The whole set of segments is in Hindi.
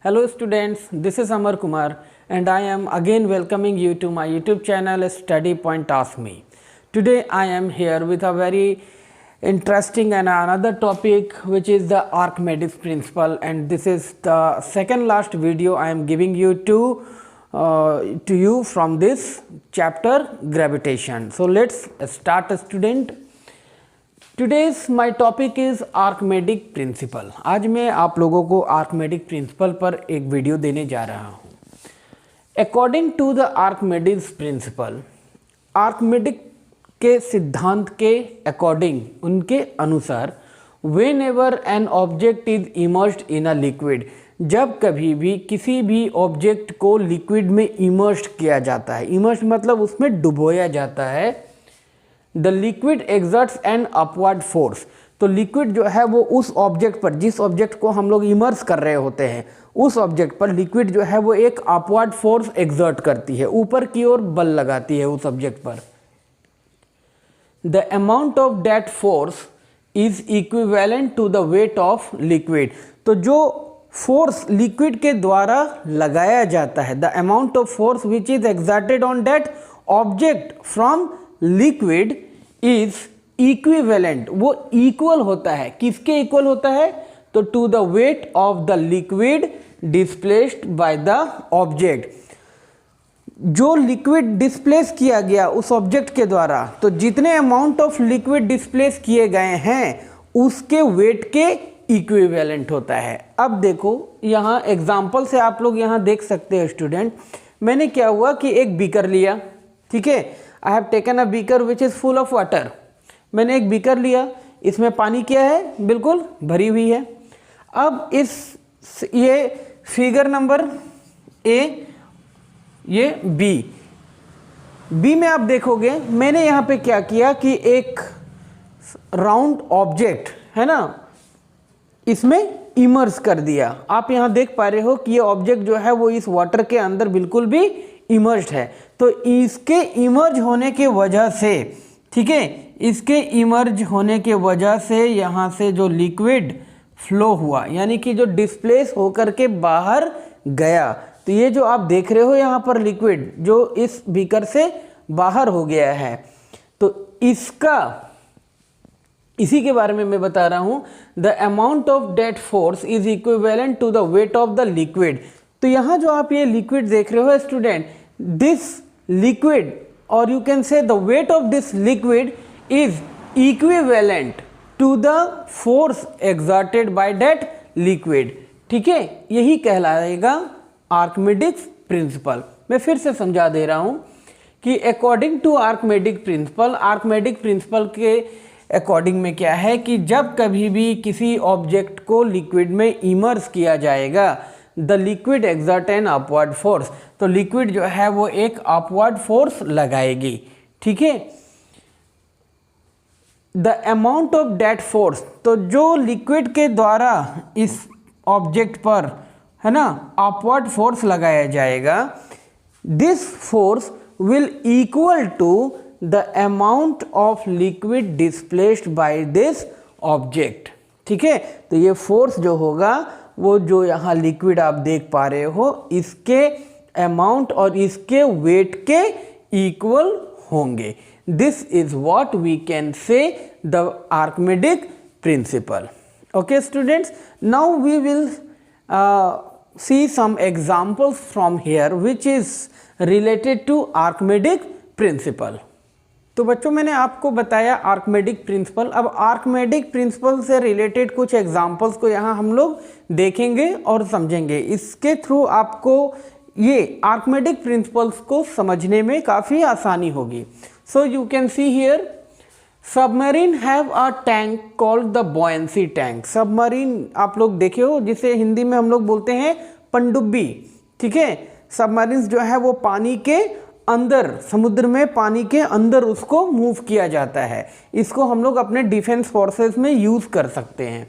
Hello students, this is Amar Kumar and I am again welcoming you to my YouTube channel Study Point Ask Me. Today I am here with a very interesting and another topic which is the Archimedes principle, and this is the second last video I am giving you to you from this chapter gravitation. So let's start student. Today's my topic is Archimedic principle. आज मैं आप लोगों को आर्कमेडिक प्रिंसिपल पर एक वीडियो देने जा रहा हूँ. According to the Archimedes principle, Archimedic के सिद्धांत के अकॉर्डिंग, उनके अनुसार, whenever an object is immersed in a liquid, जब कभी भी किसी भी ऑब्जेक्ट को लिक्विड में इमर्स्ड किया जाता है, इमर्स्ड मतलब उसमें डुबोया जाता है, the liquid exerts an upward force. तो लिक्विड जो है वो उस ऑब्जेक्ट पर, जिस ऑब्जेक्ट को हम लोग इमर्स कर रहे होते हैं, उस ऑब्जेक्ट पर लिक्विड जो है वो एक अपवर्ड फोर्स एक्सर्ट करती है, ऊपर की ओर बल लगाती है उस ऑब्जेक्ट पर. The amount of that force is equivalent to the weight of liquid. तो जो फोर्स लिक्विड के द्वारा लगाया जाता है, the amount of force which is exerted on that object from liquid is equivalent, वो इक्वल होता है. किसके इक्वल होता है? तो to the weight of the liquid displaced by the object. जो लिक्विड डिस्प्लेस किया गया उस ऑब्जेक्ट के द्वारा, तो जितने अमाउंट ऑफ लिक्विड डिस्प्लेस किए गए हैं उसके वेट के इक्विवेलेंट होता है. अब देखो यहाँ एग्जाम्पल से आप लोग यहाँ देख सकते हैं स्टूडेंट. मैंने क्या हुआ कि एक बीकर लिया, ठीक है, I have taken a beaker which is full of water. मैंने एक बीकर लिया, इसमें पानी क्या है? बिल्कुल भरी हुई है. अब ये फिगर नंबर ए, ये बी में आप देखोगे मैंने यहाँ पे क्या किया कि एक राउंड ऑब्जेक्ट है ना, इसमें इमर्स कर दिया. आप यहाँ देख पा रहे हो कि ये ऑब्जेक्ट जो है वो इस वाटर के अंदर बिल्कुल भी इमर्स्ड है. तो इसके इमर्ज होने के वजह से, ठीक है, इसके इमर्ज होने के वजह से यहाँ से जो लिक्विड फ्लो हुआ, यानी कि जो डिस्प्लेस होकर के बाहर गया. तो ये जो आप देख रहे हो यहाँ पर लिक्विड जो इस बीकर से बाहर हो गया है, तो इसी के बारे में मैं बता रहा हूँ. The amount of that force is equivalent to the weight of the liquid. तो यहाँ जो आप ये लिक्विड देख रहे हो student, this liquid, or you can say the weight of this liquid is equivalent to the force exerted by that liquid. ठीक है, यही कहलाएगा आर्किमेडिक प्रिंसिपल. मैं फिर से समझा दे रहा हूं कि according to Archimedic principal, आर्किमेडिक principal के अकॉर्डिंग में क्या है कि जब कभी भी किसी ऑब्जेक्ट को लिक्विड में इमर्स किया जाएगा, the liquid exert an upward force. तो लिक्विड जो है वो एक अपवर्ड फोर्स लगाएगी. ठीक है, the amount of that force, तो जो लिक्विड के द्वारा इस ऑब्जेक्ट पर है ना अपवर्ड फोर्स लगाया जाएगा, this force will equal to the amount of liquid displaced by this object. ठीक है, तो ये फोर्स जो होगा वो जो यहाँ लिक्विड आप देख पा रहे हो इसके अमाउंट और इसके वेट के इक्वल होंगे. This is what we can say the Archimedic principle. Okay students, now we will see some examples from here which is related to Archimedic principle. तो बच्चों मैंने आपको बताया आर्किमेडिक प्रिंसिपल. अब आर्किमेडिक प्रिंसिपल से रिलेटेड कुछ एग्जांपल्स को यहाँ हम लोग देखेंगे और समझेंगे. इसके थ्रू आपको ये आर्किमेडिक प्रिंसिपल्स को समझने में काफ़ी आसानी होगी. So you can see here, submarine have a tank called the buoyancy tank. Submarine आप लोग देखे हो, जिसे हिंदी में हम लोग बोलते हैं पनडुब्बी. ठीक है, सबमरीन्स जो है वो पानी के अंदर, समुद्र में पानी के अंदर उसको मूव किया जाता है. इसको हम लोग अपने डिफेंस फोर्सेस में यूज कर सकते हैं.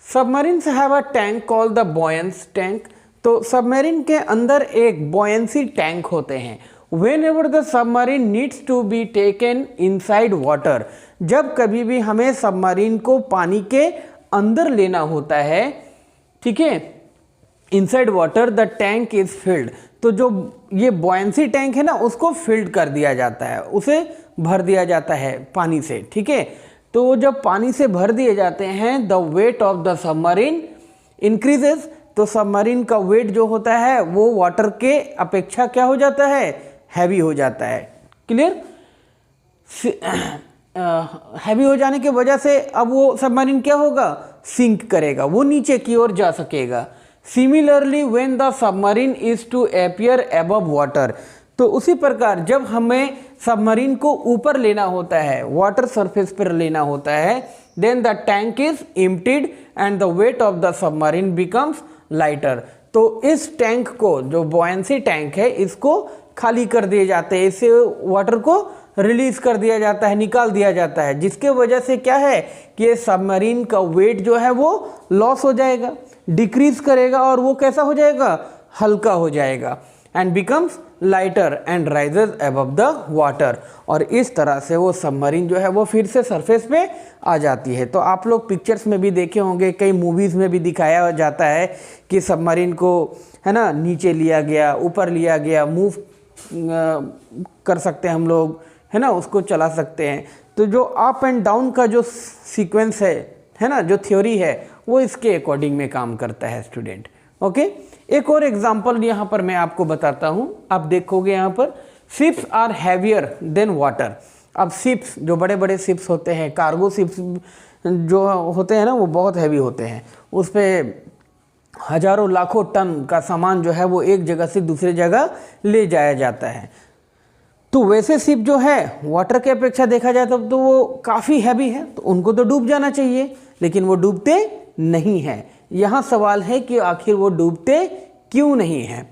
Submarines have a tank called the buoyance tank. तो सबमरीन के अंदर एक बॉयंसी टैंक होते हैं. Whenever the submarine needs to be taken inside water, जब कभी भी हमें सबमरीन को पानी के अंदर लेना होता है, ठीक है, inside water the tank is filled. तो जो ये बॉयंसी टैंक है ना उसको फिल्ड कर दिया जाता है, उसे भर दिया जाता है पानी से, ठीक है। तो जब पानी से भर दिए जाते हैं the weight of the submarine increases, तो सबमरीन का वेट जो होता है वो वाटर के अपेक्षा क्या हो जाता है, हैवी हो जाता है। क्लियर? हैवी हो जाने की वजह से अब वो सबमरीन क्या होगा, सिंक करेगा, वो नीचे की ओर जा सकेगा। Similarly when the submarine is to appear above water, तो उसी प्रकार जब हमें सबमरीन को ऊपर लेना होता है, वाटर सरफेस पर लेना होता है, then the tank is emptied and the weight of the submarine becomes lighter. तो इस टैंक को, जो बॉयंसी टैंक है, इसको खाली कर दिए जाते हैं, इससे वाटर को रिलीज कर दिया जाता है, निकाल दिया जाता है, जिसके वजह से क्या है कि ये सबमरीन का वेट जो है वो लॉस हो जाएगा, डिक्रीज करेगा और वो कैसा हो जाएगा, हल्का हो जाएगा, and becomes lighter and rises above the water. और इस तरह से वो सबमरीन जो है वो फिर से सरफेस पे आ जाती है। तो आप लोग पिक्चर्स में भी देखे होंगे, कई मूवीज़ में भी दिखाया जाता है कि सबमरीन को, है ना, नीचे लिया गया, ऊपर लिया गया, मूव कर सकते हैं हम लोग, है ना, उसको चला सकते हैं। तो जो अप एंड डाउन का जो सीक्वेंस है ना, जो थ्योरी है, वो इसके अकॉर्डिंग में काम करता है स्टूडेंट। ओके, एक और एग्जांपल यहाँ पर मैं आपको बताता हूँ। आप देखोगे यहाँ पर ships are heavier than water. अब शिप्स, जो बड़े बड़े शिप्स होते हैं, कार्गो शिप्स जो होते हैं ना, वो बहुत हैवी होते हैं, उस पर हजारों लाखों टन का सामान जो है वो एक जगह से दूसरी जगह ले जाया जाता है। तो वैसे शिप जो है वाटर के अपेक्षा देखा जाए तो वो काफ़ी हैवी है, तो उनको तो डूब जाना चाहिए, लेकिन वो डूबते नहीं हैं। यहाँ सवाल है कि आखिर वो डूबते क्यों नहीं हैं।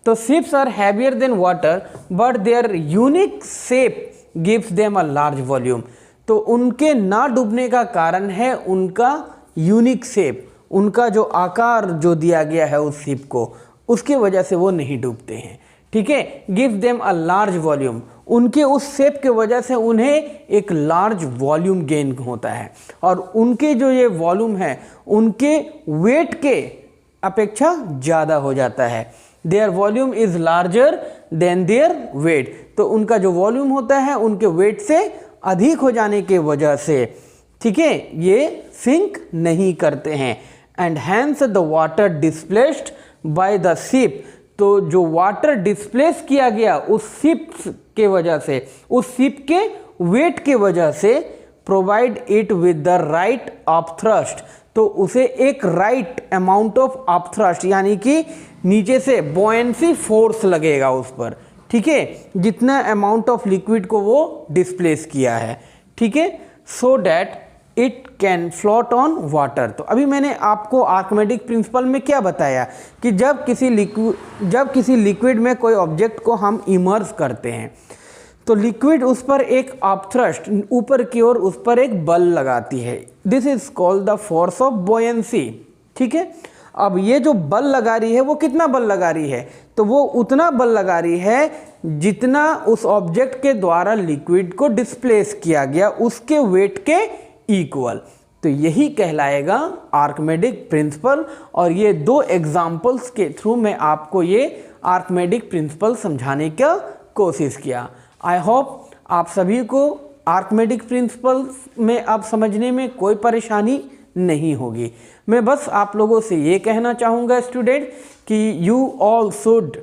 तो ships are heavier than water but their unique shape gives them a large volume. तो उनके ना डूबने का कारण है उनका यूनिक शेप, उनका जो आकार जो दिया गया है उस शिप को, उसकी वजह से वो नहीं डूबते हैं, ठीक है। Give them a large volume, उनके उस शेप के वजह से उन्हें एक लार्ज वॉल्यूम गेन होता है, और उनके जो ये वॉल्यूम है उनके वेट के अपेक्षा ज़्यादा हो जाता है। Their volume is larger than their weight. तो उनका जो वॉल्यूम होता है उनके वेट से अधिक हो जाने के वजह से, ठीक है, ये सिंक नहीं करते हैं। And hence the water displaced by the ship, तो जो वाटर डिस्प्लेस किया गया उस शिप के वजह से, उस शिप के वेट के वजह से, provide it with the right of thrust, तो उसे एक right amount of of thrust, यानी कि नीचे से बॉयंसी फोर्स लगेगा उस पर, ठीक है, जितना अमाउंट ऑफ लिक्विड को वो डिस्प्लेस किया है, ठीक है, so that it can float on water. तो अभी मैंने आपको आर्किमेडिक प्रिंसिपल में क्या बताया कि जब किसी लिक्विड में कोई ऑब्जेक्ट को हम इमर्स करते हैं तो लिक्विड उस पर एक अपथ्रस्ट, ऊपर की ओर उस पर एक बल लगाती है। This is called the force of buoyancy, ठीक है। अब ये जो बल लगा रही है वो कितना बल लगा रही है, तो वो उतना बल लगा रही है जितना उस ऑब्जेक्ट के द्वारा लिक्विड को डिस्प्लेस किया गया उसके वेट के इक्वल। तो यही कहलाएगा आर्किमेडिक प्रिंसिपल, और ये दो एग्जाम्पल्स के थ्रू मैं आपको ये आर्किमेडिक प्रिंसिपल समझाने का कोशिश किया। आई होप आप सभी को आर्किमेडिक प्रिंसिपल में अब समझने में कोई परेशानी नहीं होगी। मैं बस आप लोगों से ये कहना चाहूँगा स्टूडेंट कि you all should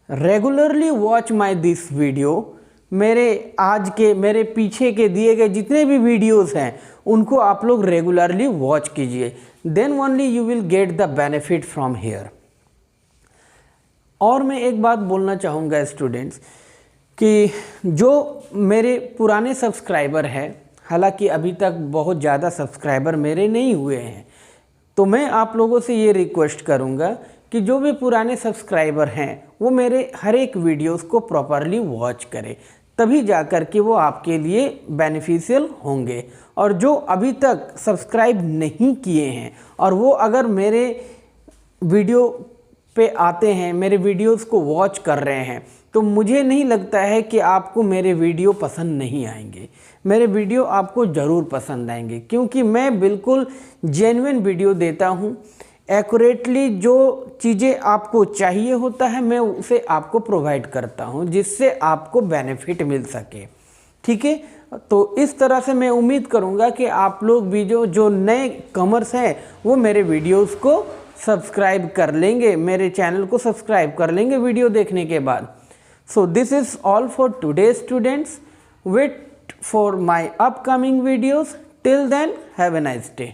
regularly watch my this video. मेरे पीछे के दिए गए जितने भी वीडियोस हैं उनको आप लोग रेगुलरली वॉच कीजिए, then only you will get the benefit from here. और मैं एक बात बोलना चाहूँगा स्टूडेंट्स कि जो मेरे पुराने सब्सक्राइबर हैं, हालांकि अभी तक बहुत ज़्यादा सब्सक्राइबर मेरे नहीं हुए हैं, तो मैं आप लोगों से ये रिक्वेस्ट करूँगा कि जो भी पुराने सब्सक्राइबर हैं वो मेरे हर एक वीडियोस को प्रॉपरली वॉच करें, तभी जाकर के वो आपके लिए बेनिफिशियल होंगे। और जो अभी तक सब्सक्राइब नहीं किए हैं और वो अगर मेरे वीडियो पे आते हैं, मेरे वीडियोस को वॉच कर रहे हैं, तो मुझे नहीं लगता है कि आपको मेरे वीडियो पसंद नहीं आएंगे। मेरे वीडियो आपको ज़रूर पसंद आएंगे, क्योंकि मैं बिल्कुल जेन्युइन वीडियो देता हूँ, एक्यूरेटली जो चीज़ें आपको चाहिए होता है मैं उसे आपको प्रोवाइड करता हूँ, जिससे आपको बेनिफिट मिल सके। ठीक है, तो इस तरह से मैं उम्मीद करूँगा कि आप लोग भी जो नए कमर्स हैं वो मेरे वीडियोस को सब्सक्राइब कर लेंगे, मेरे चैनल को सब्सक्राइब कर लेंगे वीडियो देखने के बाद। So this is all for today students, wait for my upcoming videos. Till then have a nice day.